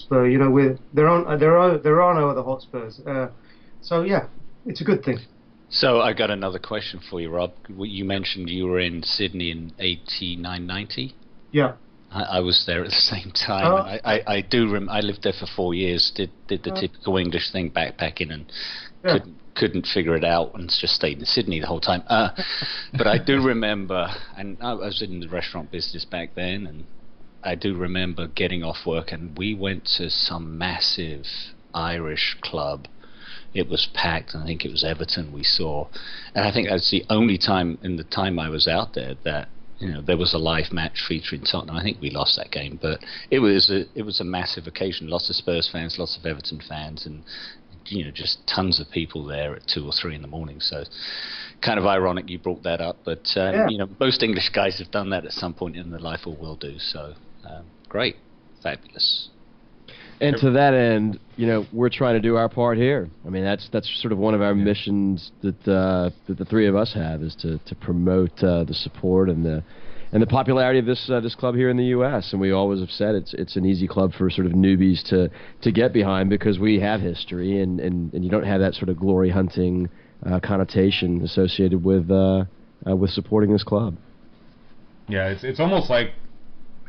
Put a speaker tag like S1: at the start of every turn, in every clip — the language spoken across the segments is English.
S1: Hotspur. You know, there are no other Hotspurs. So yeah, it's a good thing.
S2: So I got another question for you, Rob. You mentioned you were in Sydney in 89, 90.
S1: Yeah.
S2: I was there at the same time. And I do. I lived there for 4 years. Did the typical English thing, backpacking, and couldn't figure it out, and just stayed in Sydney the whole time. But I do remember, and I was in the restaurant business back then, and I do remember getting off work, and we went to some massive Irish club. It was packed, and I think it was Everton we saw, and I think that's the only time in the time I was out there that there was a live match featuring Tottenham. I think we lost that game, but it was a massive occasion. Lots of Spurs fans, lots of Everton fans, and just tons of people there at 2 or 3 in the morning. So kind of ironic you brought that up, but most English guys have done that at some point in their life or will do. So great, fabulous.
S3: And to that end, we're trying to do our part here. I mean, that's sort of one of our missions that the three of us have, is to promote the support and the popularity of this club here in the U.S. And we always have said it's an easy club for sort of newbies to get behind, because we have history and you don't have that sort of glory hunting connotation associated with supporting this club.
S4: Yeah, it's almost like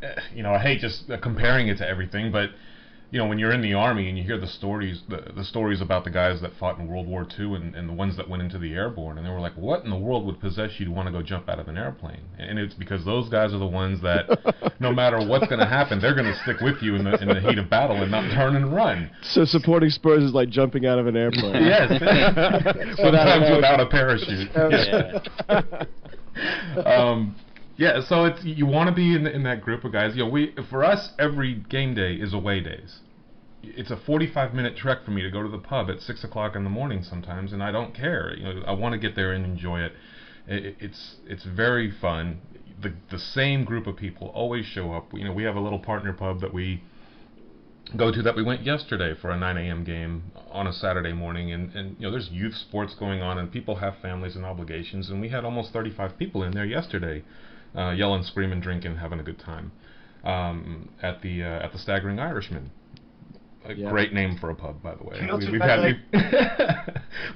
S4: I hate just comparing it to everything, but when you're in the Army and you hear the stories about the guys that fought in World War II and the ones that went into the airborne, and they were like, what in the world would possess you to want to go jump out of an airplane? And it's because those guys are the ones that, no matter what's going to happen, they're going to stick with you in the heat of battle and not turn and run.
S3: So supporting Spurs is like jumping out of an airplane.
S4: Yes. Sometimes without a parachute. Yeah, so you want to be in that group of guys. For us, every game day is away days. It's a 45-minute trek for me to go to the pub at 6 o'clock in the morning sometimes, and I don't care. I want to get there and enjoy it. It's very fun. The same group of people always show up. We have a little partner pub that we go to that we went yesterday for a 9 a.m. game on a Saturday morning, and there's youth sports going on, and people have families and obligations, and we had almost 35 people in there yesterday. Yelling, screaming, drinking, having a good time at the Staggering Irishman. Great name for a pub, by the way.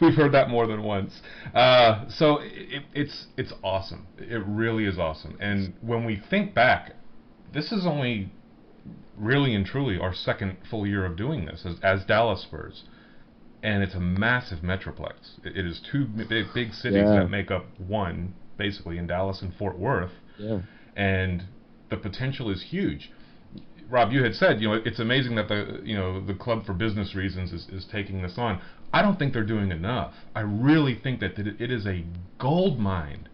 S4: We've heard that more than once. So it's awesome. It really is awesome. And when we think back, this is only really and truly our second full year of doing this as Dallas Spurs. And it's a massive metroplex. It is two big cities that make up one, basically, in Dallas and Fort Worth.
S3: Yeah.
S4: And the potential is huge. Rob, you had said, it's amazing that the club for business reasons is taking this on. I don't think they're doing enough. I really think that it is a gold mine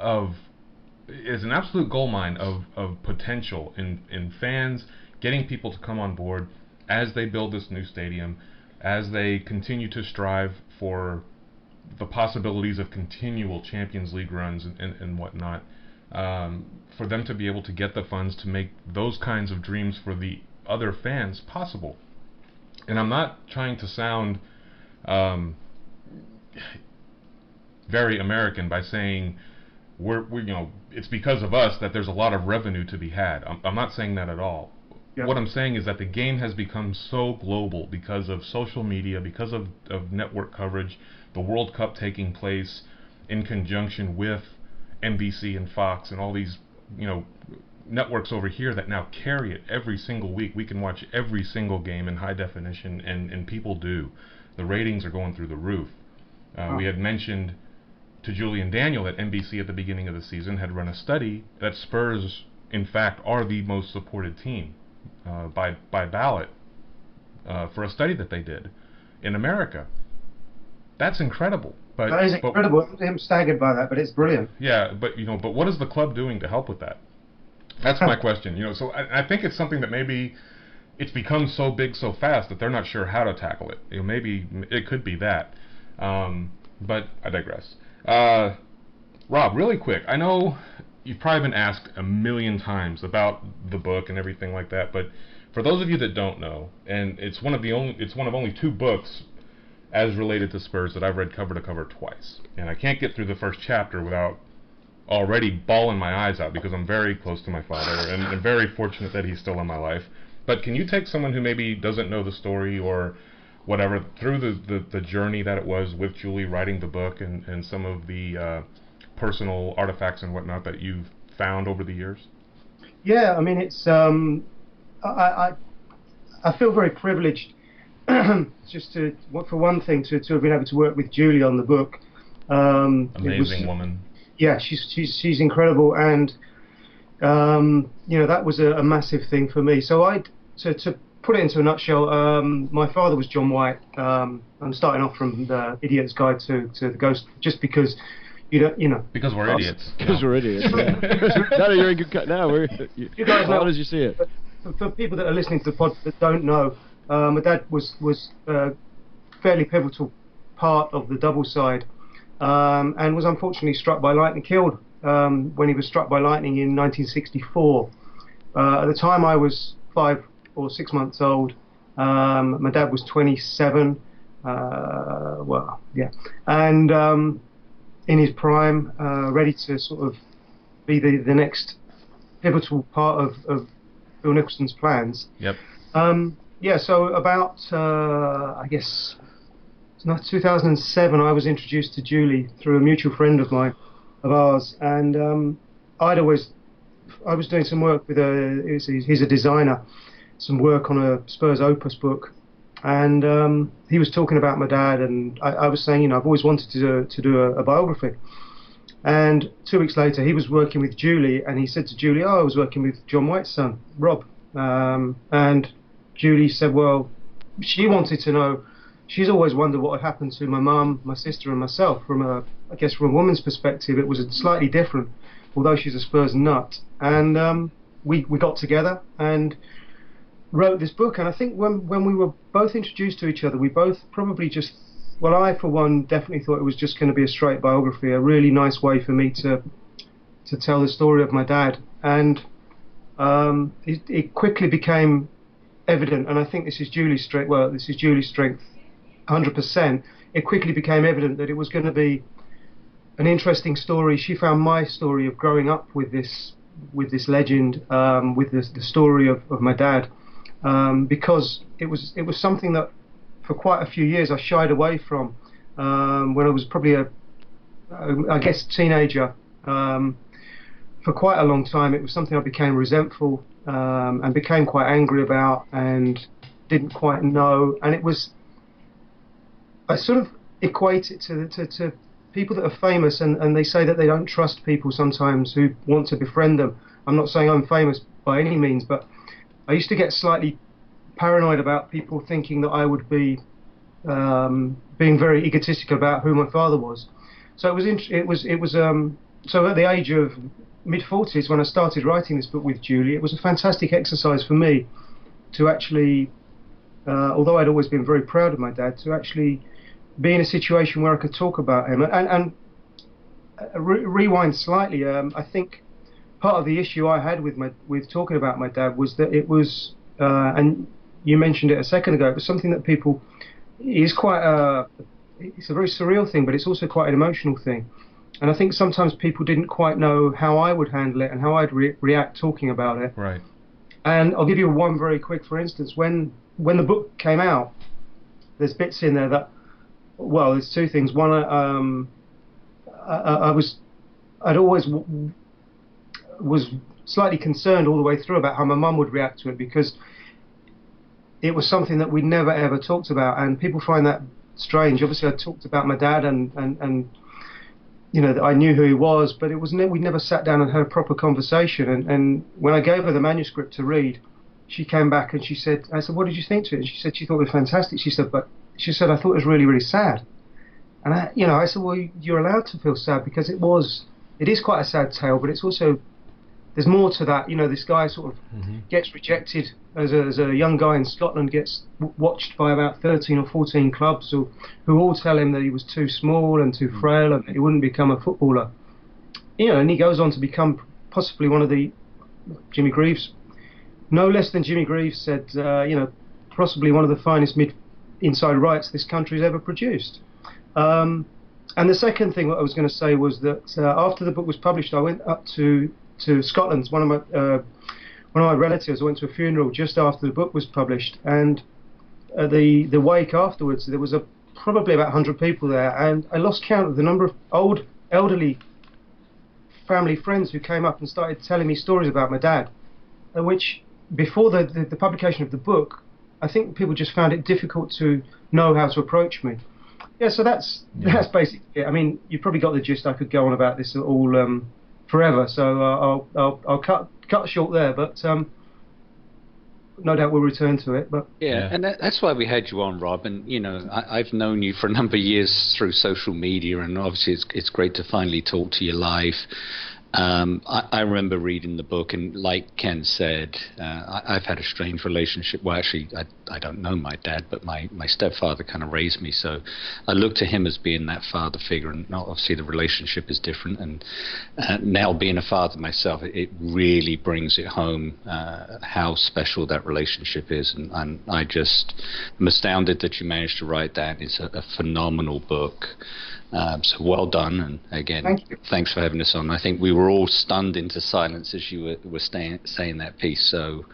S4: an absolute gold mine of potential in fans, getting people to come on board as they build this new stadium, as they continue to strive for the possibilities of continual Champions League runs and whatnot. For them to be able to get the funds to make those kinds of dreams for the other fans possible. And I'm not trying to sound very American by saying we're it's because of us that there's a lot of revenue to be had. I'm not saying that at all. Yeah. What I'm saying is that the game has become so global because of social media, because of network coverage, the World Cup taking place in conjunction with NBC and Fox and all these networks over here that now carry it every single week. We can watch every single game in high definition, and people do. The ratings are going through the roof. We had mentioned to Julian Daniel that NBC at the beginning of the season had run a study that Spurs, in fact, are the most supported team by ballot for a study that they did in America. That's incredible.
S1: That is incredible. I'm staggered by that, but it's brilliant.
S4: Yeah, but what is the club doing to help with that? That's my question. So I think it's something that maybe it's become so big so fast that they're not sure how to tackle it. Maybe it could be that. But I digress. Rob, really quick. I know you've probably been asked a million times about the book and everything like that, but for those of you that don't know, and it's one of only 2 books as related to Spurs that I've read cover to cover twice. And I can't get through the first chapter without already bawling my eyes out, because I'm very close to my father and very fortunate that he's still in my life. But can you take someone who maybe doesn't know the story or whatever through the journey that it was with Julie writing the book and some of the personal artifacts and whatnot that you've found over the years?
S1: Yeah, I mean, it's I feel very privileged just for one thing to have been able to work with Julie on the book.
S4: Amazing woman.
S1: Yeah, she's incredible, and that was a massive thing for me. So to put it into a nutshell, my father was John White. I'm starting off from the Idiot's Guide to the Ghost, just because
S4: because we're idiots.
S3: Because we're idiots. Yeah. No, you're in good cut. No, you guys know. How did you see it?
S1: For people that are listening to the pod that don't know, my dad was a fairly pivotal part of the double side, and was unfortunately struck by lightning, killed when he was struck by lightning in 1964. At the time, I was 5 or 6 months old. My dad was 27. And in his prime, ready to sort of be the next pivotal part of Bill Nicholson's plans.
S4: Yep.
S1: So about I guess it's not 2007, I was introduced to Julie through a mutual friend of ours, and I was doing some work with he's a designer, some work on a Spurs Opus book, and he was talking about my dad, and I was saying, I've always wanted to do a biography. And 2 weeks later, he was working with Julie, and he said to Julie, I was working with John White's son, Rob. And Julie said, well, she wanted to know, she's always wondered what had happened to my mum, my sister, and myself. From a woman's perspective, it was slightly different, although she's a Spurs nut. And we got together and wrote this book. And I think when we were both introduced to each other, we both probably just, well, I for one definitely thought it was just going to be a straight biography, a really nice way for me to tell the story of my dad. And it quickly became evident, and I think this is Julie's strength, 100%. It quickly became evident that it was going to be an interesting story. She found my story of growing up with this legend, with the story of my dad, because it was something that for quite a few years I shied away from when I was probably I guess teenager. For quite a long time, it was something I became resentful and became quite angry about, and didn't quite know. And I sort of equate it to people that are famous, and they say that they don't trust people sometimes who want to befriend them. I'm not saying I'm famous by any means, but I used to get slightly paranoid about people thinking that I would be being very egotistical about who my father was. So so at the age of mid-40s, when I started writing this book with Julie, it was a fantastic exercise for me to actually, although I'd always been very proud of my dad, to actually be in a situation where I could talk about him. And rewind slightly, I think part of the issue I had with talking about my dad was that it was, and you mentioned it a second ago, it was something that people, it's a very surreal thing, but it's also quite an emotional thing. And I think sometimes people didn't quite know how I would handle it and how I'd react talking about it.
S4: Right.
S1: And I'll give you one very quick, for instance. When the book came out, there's bits in there that, well, there's two things. One, I'd always was slightly concerned all the way through about how my mum would react to it, because it was something that we'd never ever talked about, and people find that strange. Obviously, I talked about my dad, and I knew who he was, but it was we'd never sat down and had a proper conversation. And when I gave her the manuscript to read, she came back and she said, I said, what did you think to it? And she said she thought it was fantastic. She said, I thought it was really, really sad. And I said, well, you're allowed to feel sad, because it is quite a sad tale, but it's also, there's more to that. This guy sort of gets rejected as a young guy in Scotland, gets watched by about 13 or 14 clubs who all tell him that he was too small and too frail and that he wouldn't become a footballer. And he goes on to become possibly one of the, Jimmy Greaves, no less than Jimmy Greaves said, possibly one of the finest inside rights this country's ever produced. And the second thing what I was going to say was that after the book was published, I went up to Scotland. One one of my relatives, I went to a funeral just after the book was published, and the wake afterwards, there was probably about 100 people there, and I lost count of the number of elderly family friends who came up and started telling me stories about my dad, which before the publication of the book, I think people just found it difficult to know how to approach me. Yeah, so that's basically it. I mean, you probably got the gist. I could go on about this all forever, so I'll cut short there, but no doubt we'll return to it. But
S2: yeah, and that's why we had you on, Rob. And you know, I've known you for a number of years through social media, and obviously it's great to finally talk to you live. I remember reading the book, and like Ken said, I've had a strange relationship. Well, actually, I don't know my dad, but my stepfather kind of raised me, so I look to him as being that father figure, and obviously the relationship is different. And now being a father myself, it really brings it home how special that relationship is, and I just am astounded that you managed to write that. It's a phenomenal book. So well done, and again, thanks for having us on. I think we were all stunned into silence as you were saying that piece. So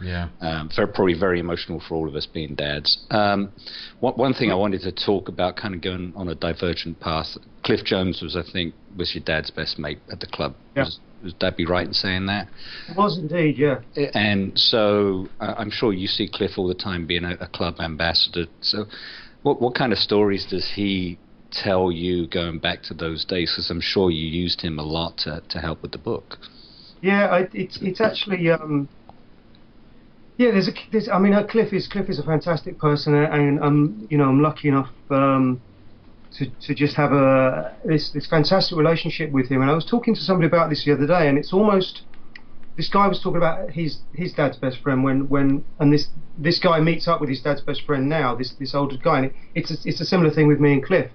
S2: probably very emotional for all of us being dads. One thing I wanted to talk about, kind of going on a divergent path. Cliff Jones was your dad's best mate at the club. Yeah. Was Dad be right in saying that?
S1: It was indeed, yeah.
S2: And so I'm sure you see Cliff all the time being a club ambassador. So what kind of stories does he tell you going back to those days? Because I'm sure you used him a lot to help with the book.
S1: Yeah, it's actually Cliff is a fantastic person, and I'm lucky enough to just have this fantastic relationship with him. And I was talking to somebody about this the other day, and it's almost, this guy was talking about his dad's best friend and this guy meets up with his dad's best friend now, this older guy, and it's a similar thing with me and Cliff.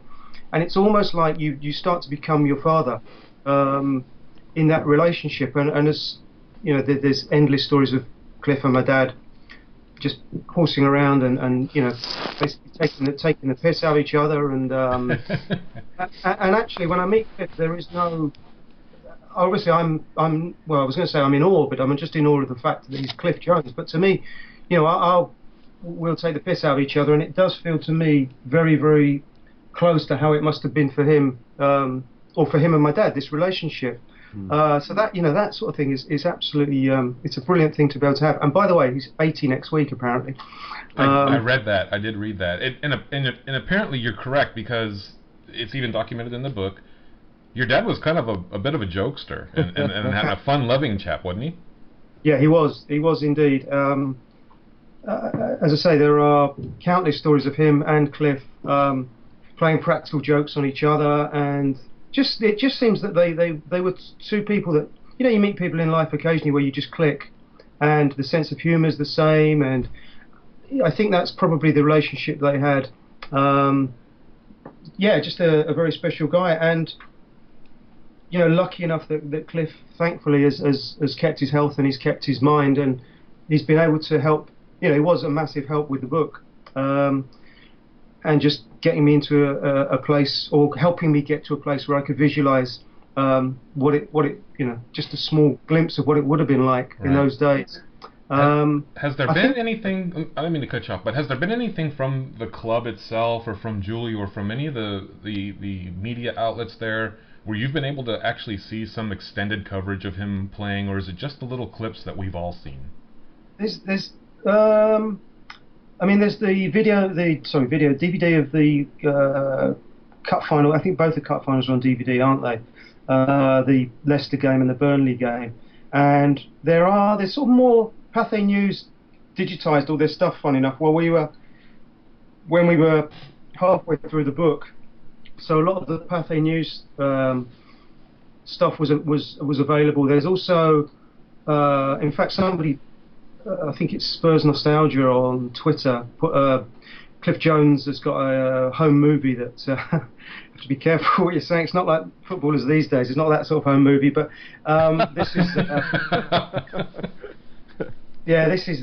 S1: And it's almost like you start to become your father in that relationship. And as you know, there's endless stories of Cliff and my dad just horsing around and basically taking the piss out of each other. And and actually, when I meet Cliff, there is no. Obviously, I was going to say I'm in awe, but I'm just in awe of the fact that he's Cliff Jones. But to me, we'll take the piss out of each other, and it does feel to me very, very close to how it must have been for him, or for him and my dad, this relationship. So that that sort of thing is absolutely it's a brilliant thing to be able to have. And by the way, he's 80 next week apparently.
S4: I read that. I did read that. And apparently you're correct, because it's even documented in the book. Your dad was kind of a bit of a jokester and had a fun-loving chap, wasn't he?
S1: Yeah, he was. He was indeed. As I say, there are countless stories of him and Cliff playing practical jokes on each other, and it just seems that they were two people that you meet people in life occasionally where you just click, and the sense of humour is the same, and I think that's probably the relationship they had. Just a very special guy, and lucky enough that Cliff thankfully has kept his health and he's kept his mind, and he's been able to help. He was a massive help with the book. And just getting me into a place, or helping me get to a place where I could visualize what it just a small glimpse of what it would have been like in those days.
S4: Has there been anything? I don't mean to cut you off, but has there been anything from the club itself, or from Julie, or from any of the media outlets there, where you've been able to actually see some extended coverage of him playing, or is it just the little clips that we've all seen?
S1: There's the DVD of the cup final. I think both the cup finals are on DVD, aren't they? The Leicester game and the Burnley game. And there's sort of more Pathé News digitised all their stuff, funny enough, when we were halfway through the book. So a lot of the Pathé News stuff was available. There's also, in fact, somebody, I think it's Spurs Nostalgia on Twitter, Cliff Jones has got a home movie that you have to be careful what you're saying. It's not like footballers these days. It's not that sort of home movie, but this is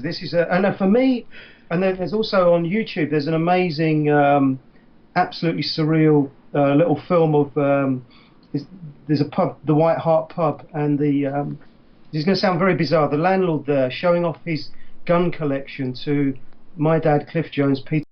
S1: this is and for me. And then there's also on YouTube. There's an amazing, absolutely surreal little film of there's a pub, the White Hart pub, and the is going to sound very bizarre. The landlord there showing off his gun collection to my dad, Cliff Jones, Peter